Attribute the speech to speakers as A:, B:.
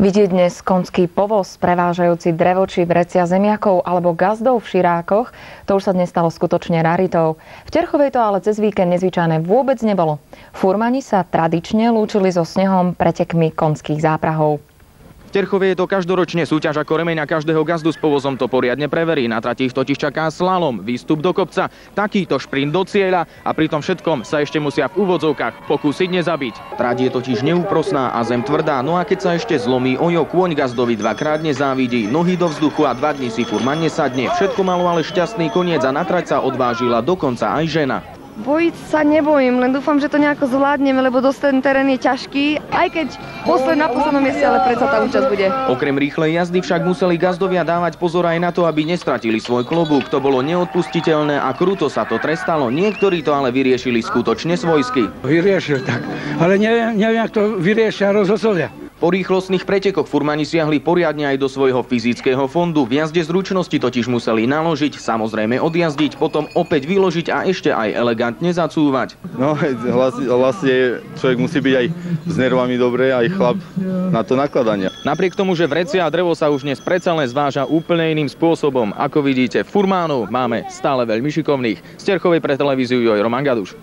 A: Vidieť dnes konský povoz prevážajúci drevo či vrecia zemiakov alebo gazdov v širákoch, to už sa dnes stalo skutočne raritou. V Terchovej to ale cez víkend nezvyčajné vôbec nebolo. Furmani sa tradične lúčili so snehom pretekmi konských záprahov.
B: V Terchovej je to každoročne súťaž, ako remeň a každého gazdu s povozom to poriadne preverí. Na trati ich totiž čaká slalom, výstup do kopca, takýto šprint do cieľa a pri tom všetkom sa ešte musia v úvodzovkách pokúsiť nezabiť. Trať je totiž neúprosná a zem tvrdá, no a keď sa ešte zlomí ojo, kôň gazdovi dvakrát nezávidí, nohy do vzduchu a 2 dni si furman nesadne. Všetko malo ale šťastný koniec a na trať sa odvážila dokonca aj žena.
C: Bojiť sa nebojím, len dúfam, že to nejako zvládneme, lebo dosť ten terén je ťažký, aj keď na poslednom mieste, ale predsa tá účasť bude.
B: Okrem rýchlej jazdy však museli gazdovia dávať pozor aj na to, aby nestratili svoj klobúk. To bolo neodpustiteľné a kruto sa to trestalo. Niektorí to ale vyriešili skutočne svojsky.
D: Vyriešil tak, ale neviem, jak to vyriešia rozhodcovia.
B: Po rýchlostných pretekoch furmani siahli poriadne aj do svojho fyzického fondu. V jazde zručnosti totiž museli naložiť, samozrejme odjazdiť, potom opäť vyložiť a ešte aj elegantne zacúvať.
E: No, vlastne človek musí byť aj s nervami dobre, aj chlap na to nakladanie.
B: Napriek tomu, že vrecia a drevo sa už dnes predsa len zváža úplne iným spôsobom. Ako vidíte, furmánov máme stále veľmi šikovných. Z Terchovej pre televíziu Joj Roman Gaduš.